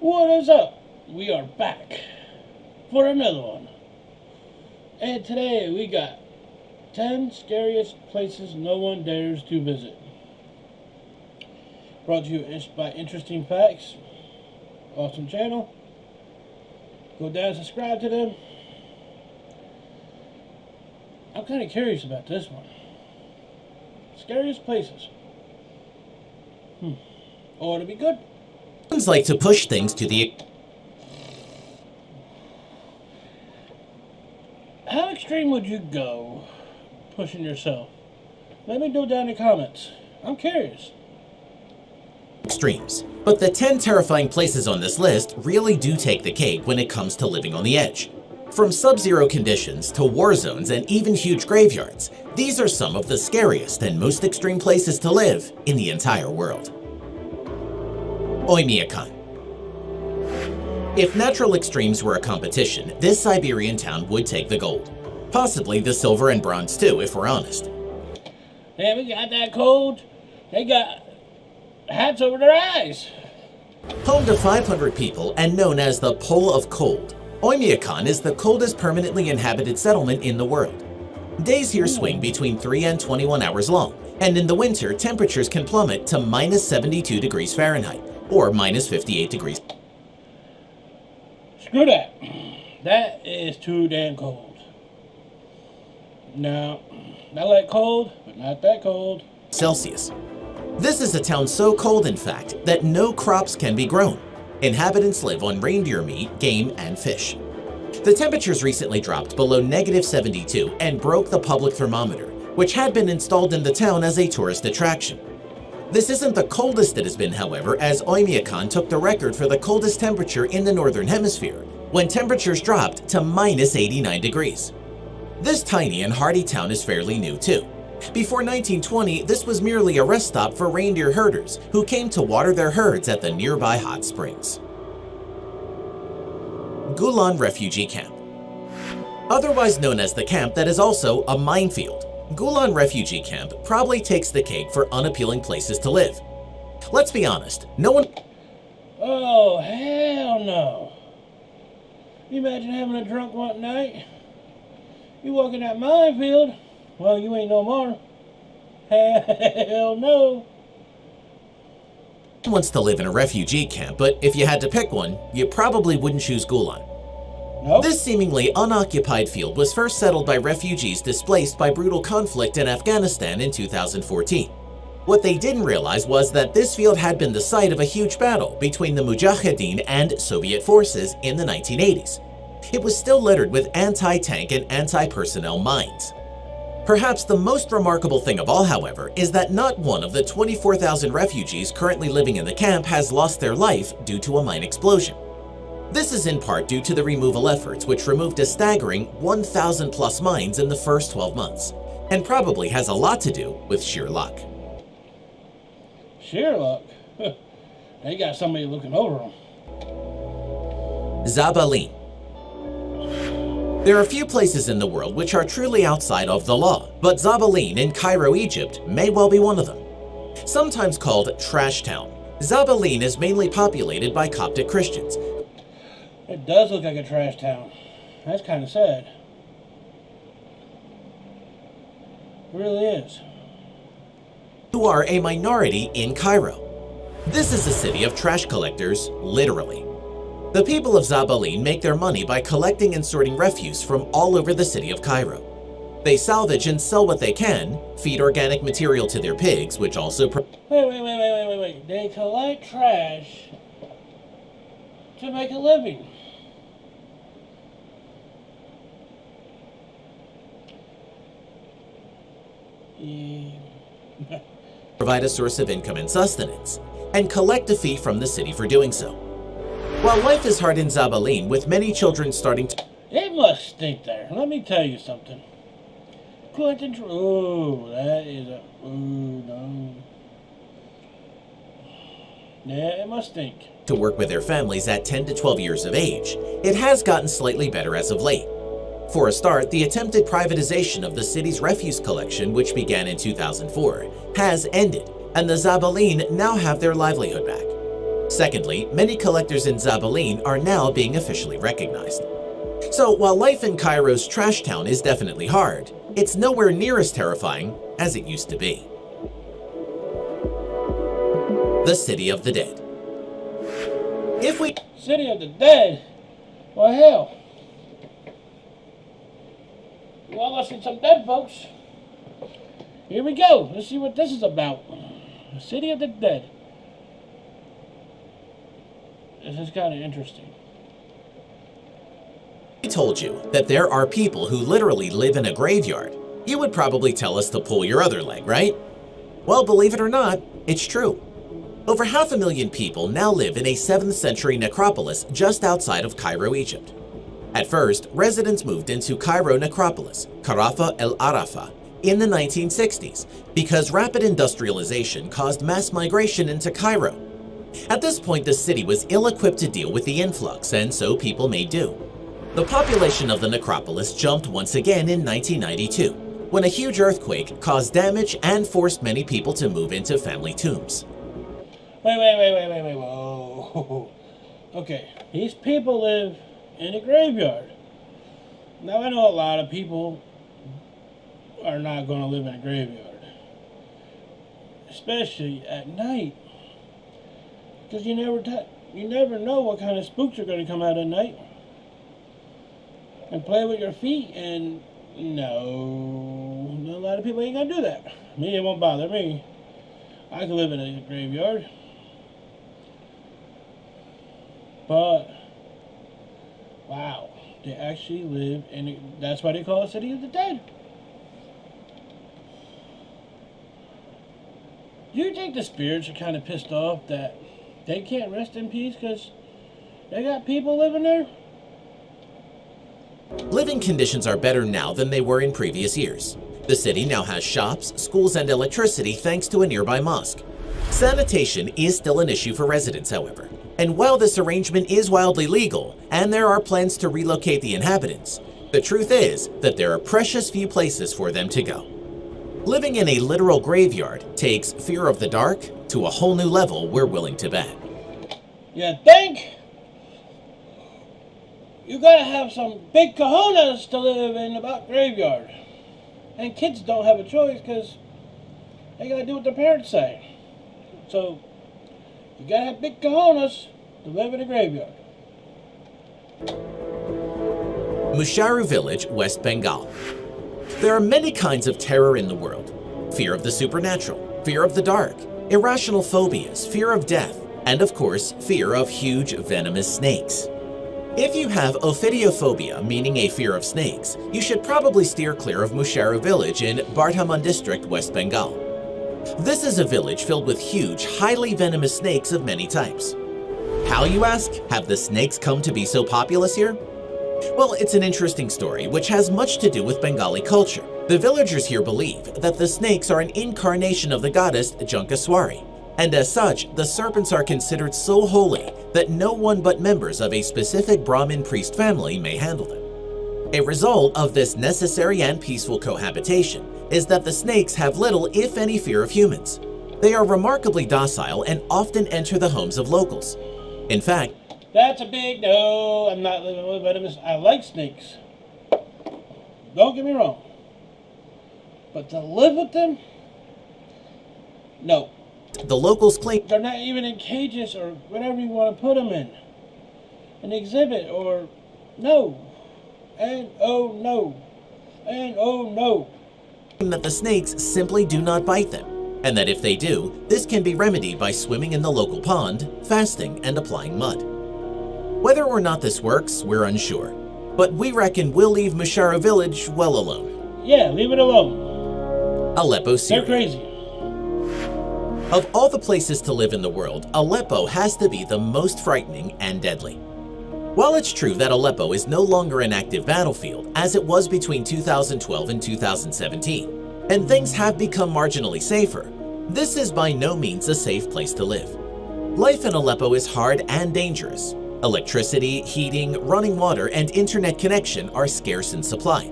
What is up? We are back for another one. And today we got 10 scariest places no one dares to visit. Brought to you by Interesting Facts. Awesome channel. Go down and subscribe to them. I'm kind of curious about this one. Scariest places. Ought to be good. Humans like to push things to the... How extreme would you go pushing yourself? Let me know down in the comments. I'm curious. extremes. But the 10 terrifying places on this list really do take the cake when it comes to living on the edge. From sub-zero conditions to war zones and even huge graveyards, these are some of the scariest and most extreme places to live in the entire world. Oymyakon. If natural extremes were a competition, this Siberian town would take the gold. Possibly the silver and bronze too, if we're honest. Damn, it got that cold. They got hats over their eyes. Home to 500 people and known as the Pole of Cold, Oymyakon is the coldest permanently inhabited settlement in the world. Days here swing between 3 and 21 hours long, and in the winter, temperatures can plummet to minus 72 degrees Fahrenheit, or minus 58 degrees. Screw that. That is too damn cold. No, I like cold, but not that cold. Celsius. This is a town so cold, in fact, that no crops can be grown. Inhabitants live on reindeer meat, game, and fish. The temperatures recently dropped below negative 72 and broke the public thermometer, which had been installed in the town as a tourist attraction. This isn't the coldest it has been, however, as Oymyakon took the record for the coldest temperature in the Northern Hemisphere, when temperatures dropped to minus 89 degrees. This tiny and hardy town is fairly new too. Before 1920, this was merely a rest stop for reindeer herders who came to water their herds at the nearby hot springs. Gulan Refugee Camp. Otherwise known as the camp that is also a minefield, Gulan Refugee Camp probably takes the cake for unappealing places to live. Let's be honest, no one... Oh, hell no. You imagine having a drunk one night? You walk in that minefield, well, you ain't no more. Hell no. wants to live in a refugee camp, but if you had to pick one, you probably wouldn't choose Gulan. Nope. This seemingly unoccupied field was first settled by refugees displaced by brutal conflict in Afghanistan in 2014. What they didn't realize was that this field had been the site of a huge battle between the Mujahideen and Soviet forces in the 1980s. It was still littered with anti-tank and anti-personnel mines. Perhaps the most remarkable thing of all, however, is that not one of the 24,000 refugees currently living in the camp has lost their life due to a mine explosion. This is in part due to the removal efforts, which removed a staggering 1,000 plus mines in the first 12 months, and probably has a lot to do with sheer luck. Sheer luck? They got somebody looking over them. Zabaleen. There are few places in the world which are truly outside of the law, but Zabaleen in Cairo, Egypt may well be one of them. Sometimes called Trash Town, Zabaleen is mainly populated by Coptic Christians. It does look like a trash town. That's kind of sad. It really is. Who are a minority in Cairo. This is a city of trash collectors, literally. The people of Zabaleen make their money by collecting and sorting refuse from all over the city of Cairo. They salvage and sell what they can, feed organic material to their pigs, which also... Wait. They collect trash to make a living. Yeah. provide a source of income and sustenance, and collect a fee from the city for doing so. While life is hard in Zabaleen, with many children starting to... It must stink there. Let me tell you something. Oh, that is a... Oh, no. Yeah, it must stink. to work with their families at 10 to 12 years of age, it has gotten slightly better as of late. For a start, the attempted privatization of the city's refuse collection, which began in 2004, has ended, and the Zabaleen now have their livelihood back. Secondly, many collectors in Zabaleen are now being officially recognized. So while life in Cairo's trash town is definitely hard, it's nowhere near as terrifying as it used to be. The City of the Dead. City of the Dead? Well, hell. You all seen some dead folks. Here we go. Let's see what this is about. The City of the Dead. This is kind of interesting. I told you that there are people who literally live in a graveyard. You would probably tell us to pull your other leg, right? Well, believe it or not, it's true. Over 500,000 people now live in a 7th century necropolis just outside of Cairo, Egypt. At first, residents moved into Cairo necropolis, Carafa el Arafa, in the 1960s because rapid industrialization caused mass migration into Cairo. At this point, the city was ill-equipped to deal with the influx, and so people made do. The population of the necropolis jumped once again in 1992, when a huge earthquake caused damage and forced many people to move into family tombs. Wait, whoa. Okay, these people live in a graveyard. Now, I know a lot of people are not going to live in a graveyard, especially at night, because you never know what kind of spooks are going to come out at night and play with your feet. And no, a lot of people ain't going to do that. Me, it won't bother me. I can live in a graveyard. But, wow, they actually live in a, that's why they call it City of the Dead. Do you think the spirits are kind of pissed off that they can't rest in peace because they got people living there? Living conditions are better now than they were in previous years. The city now has shops, schools, and electricity thanks to a nearby mosque. Sanitation is still an issue for residents, however. And while this arrangement is wildly legal, and there are plans to relocate the inhabitants, the truth is that there are precious few places for them to go. Living in a literal graveyard takes fear of the dark to a whole new level we're willing to bet. You think? You gotta have some big cojones to live in a graveyard. And kids don't have a choice because they gotta do what their parents say. So, you gotta have big cojones to live in a graveyard. Musharu Village, West Bengal. There are many kinds of terror in the world. Fear of the supernatural, fear of the dark, irrational phobias, fear of death, and of course, fear of huge venomous snakes. If you have ophidiophobia, meaning a fear of snakes, you should probably steer clear of Musharu Village in Bardhaman District, West Bengal. This is a village filled with huge, highly venomous snakes of many types. How, you ask? Have the snakes come to be so populous here? Well, it's an interesting story which has much to do with Bengali culture. The villagers here believe that the snakes are an incarnation of the goddess Jankaswari, and as such, the serpents are considered so holy that no one but members of a specific Brahmin priest family may handle them. A result of this necessary and peaceful cohabitation is that the snakes have little, if any, fear of humans. They are remarkably docile and often enter the homes of locals. In fact, that's a big no. I'm not living with venomous. I like snakes. Don't get me wrong. But to live with them? No. The locals claim they're not even in cages or whatever you want to put them in. An exhibit or no. And oh no. And oh no. That the snakes simply do not bite them, and that if they do, this can be remedied by swimming in the local pond, fasting, and applying mud. Whether or not this works, we're unsure, but we reckon we'll leave Musharu Village well alone. Yeah, leave it alone. Aleppo, Syria. They're crazy. Of all the places to live in the world, Aleppo has to be the most frightening and deadly. While it's true that Aleppo is no longer an active battlefield, as it was between 2012 and 2017, and things have become marginally safer, this is by no means a safe place to live. Life in Aleppo is hard and dangerous. Electricity, heating, running water, and internet connection are scarce in supply.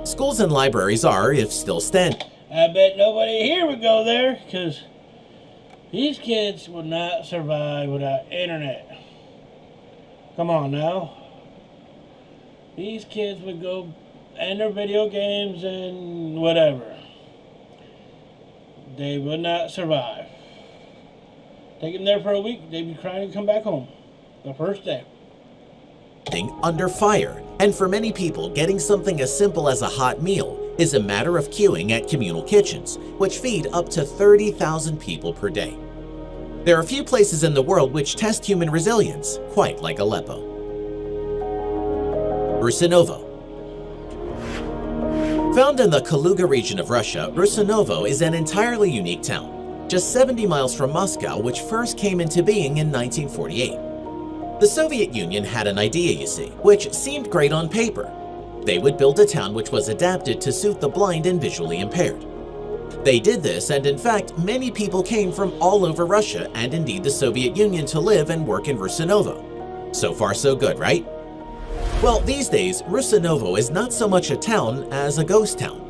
Schools and libraries are, if still standing. I bet nobody here would go there, because These kids would not survive without internet. Come on now. These kids would go and their video games and whatever. They would not survive. Take them there for a week, they'd be crying to come back home the first day. Under fire, and for many people, getting something as simple as a hot meal is a matter of queuing at communal kitchens, which feed up to 30,000 people per day. There are few places in the world which test human resilience quite like Aleppo. Rusinovo. Found in the Kaluga region of Russia, Rusinovo is an entirely unique town, just 70 miles from Moscow, which first came into being in 1948. The Soviet Union had an idea, you see, which seemed great on paper. They would build a town which was adapted to suit the blind and visually impaired. They did this, and in fact, many people came from all over Russia and indeed the Soviet Union to live and work in Rusinovo. So far so good, right? Well, these days, Rusinovo is not so much a town as a ghost town.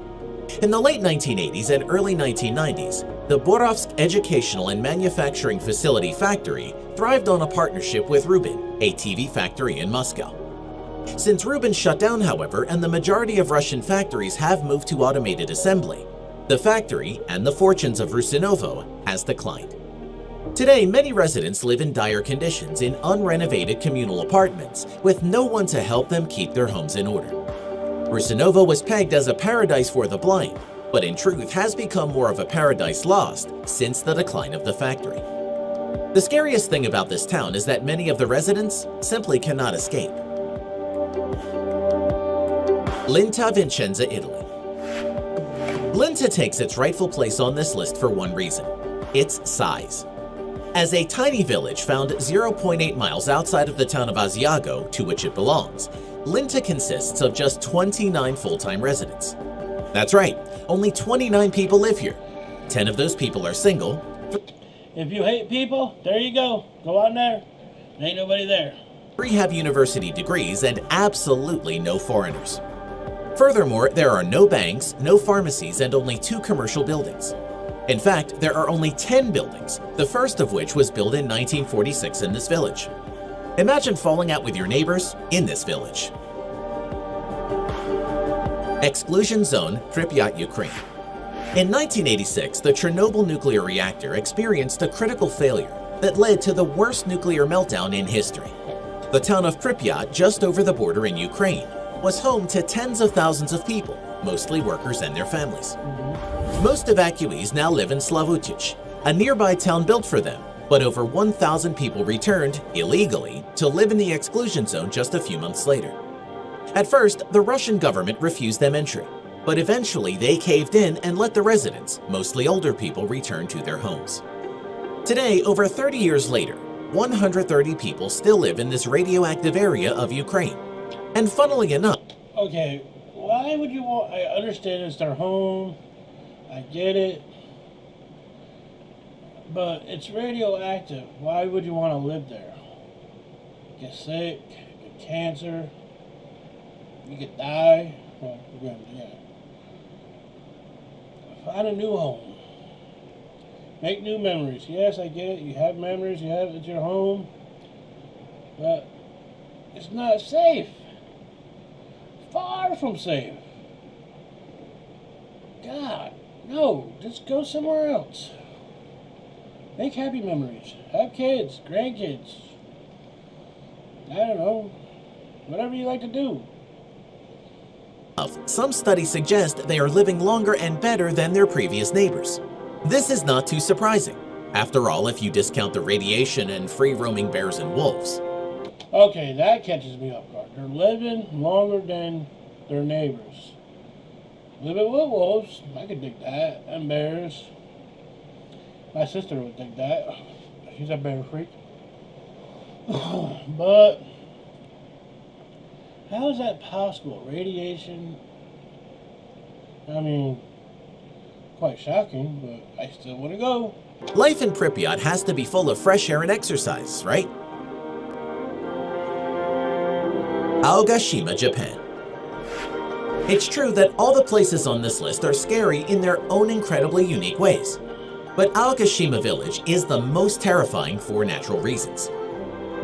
In the late 1980s and early 1990s, the Borovsk Educational and Manufacturing Facility factory thrived on a partnership with Rubin, a TV factory in Moscow. Since Rubin shut down, however, and the majority of Russian factories have moved to automated assembly, the factory and the fortunes of Rusinovo has declined. Today, many residents live in dire conditions in unrenovated communal apartments with no one to help them keep their homes in order. Rusinovo was pegged as a paradise for the blind, but in truth has become more of a paradise lost since the decline of the factory. The scariest thing about this town is that many of the residents simply cannot escape. Linta, Vicenza, Italy. Linta takes its rightful place on this list for one reason: its size. As a tiny village found 0.8 miles outside of the town of Asiago, to which it belongs, Linta consists of just 29 full-time residents. That's right, only 29 people live here. 10 of those people are single. If you hate people, there you go. Go out there. There ain't nobody there. 3 have university degrees and absolutely no foreigners. Furthermore, there are no banks, no pharmacies, and only 2 commercial buildings. In fact, there are only 10 buildings, the first of which was built in 1946 in this village. Imagine falling out with your neighbors in this village. Exclusion Zone, Pripyat, Ukraine. In 1986, the Chernobyl nuclear reactor experienced a critical failure that led to the worst nuclear meltdown in history. The town of Pripyat, just over the border in Ukraine, was home to tens of thousands of people, mostly workers and their families. Most evacuees now live in Slavutich, a nearby town built for them, but over 1,000 people returned, illegally, to live in the exclusion zone just a few months later. At first, the Russian government refused them entry, but eventually they caved in and let the residents, mostly older people, return to their homes. Today, over 30 years later, 130 people still live in this radioactive area of Ukraine. And funnily enough, Okay, why would you want... I understand it's their home. I get it. But it's radioactive. Why would you want to live there? Get sick, get cancer, you could die. Well, yeah. Find a new home. Make new memories. Yes, I get it. You have memories, you have it at your home. But it's not safe. Far from safe. God, no. Just go somewhere else. Make happy memories. Have kids, grandkids. I don't know. Whatever you like to do. Some studies suggest they are living longer and better than their previous neighbors. This is not too surprising. After all, if you discount the radiation and free-roaming bears and wolves. Okay, that catches me off guard. They're living longer than their neighbors. Living with wolves, I could dig that. And bears. My sister would dig that. She's a bear freak. But how is that possible? Radiation? I mean, quite shocking, but I still want to go. Life in Pripyat has to be full of fresh air and exercise, right? Aogashima, Japan. It's true that all the places on this list are scary in their own incredibly unique ways. But Aogashima Village is the most terrifying for natural reasons.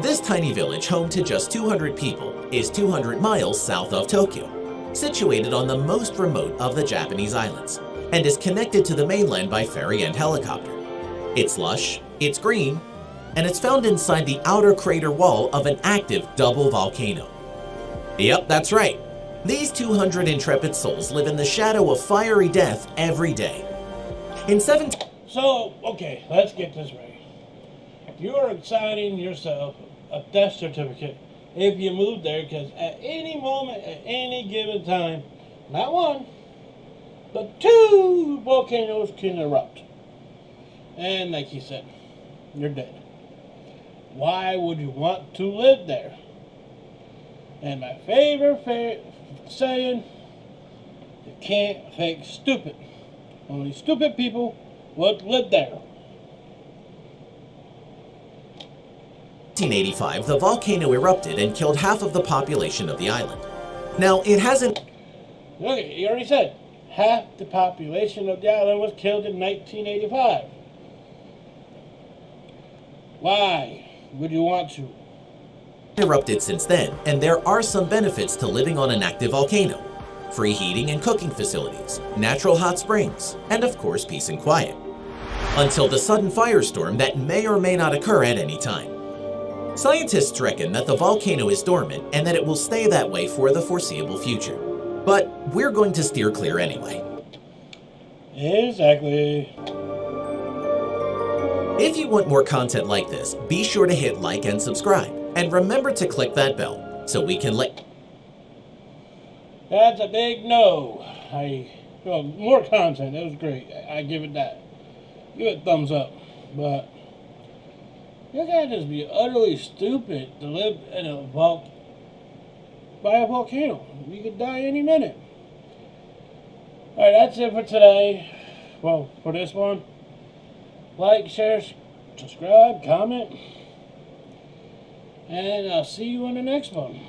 This tiny village, home to just 200 people, is 200 miles south of Tokyo, situated on the most remote of the Japanese islands, and is connected to the mainland by ferry and helicopter. It's lush, it's green, and it's found inside the outer crater wall of an active double volcano. Yep, that's right. These 200 intrepid souls live in the shadow of fiery death every day. So, okay, let's get this right. You are signing yourself a death certificate if you move there, because at any moment, at any given time, not one, but 2 volcanoes can erupt. And like you said, you're dead. Why would you want to live there? And my favorite saying, you can't fake stupid. Only stupid people would live there. 1985, the volcano erupted and killed half of the population of the island. Now, it hasn't... Look, you already said, half the population of the island was killed in 1985. Why would you want to? Erupted since then, and there are some benefits to living on an active volcano. Free heating and cooking facilities, natural hot springs, and of course peace and quiet. Until the sudden firestorm that may or may not occur at any time. Scientists reckon that the volcano is dormant and that it will stay that way for the foreseeable future. But we're going to steer clear anyway. Exactly. If you want more content like this, be sure to hit like and subscribe. And remember to click that bell so we can let... That's a big no. More content. That was great. I give it that. Give it a thumbs up. But you gotta just be utterly stupid to live in by a volcano. You could die any minute. Alright, that's it for today. Well, for this one. Like, share, subscribe, comment. And I'll see you in the next one.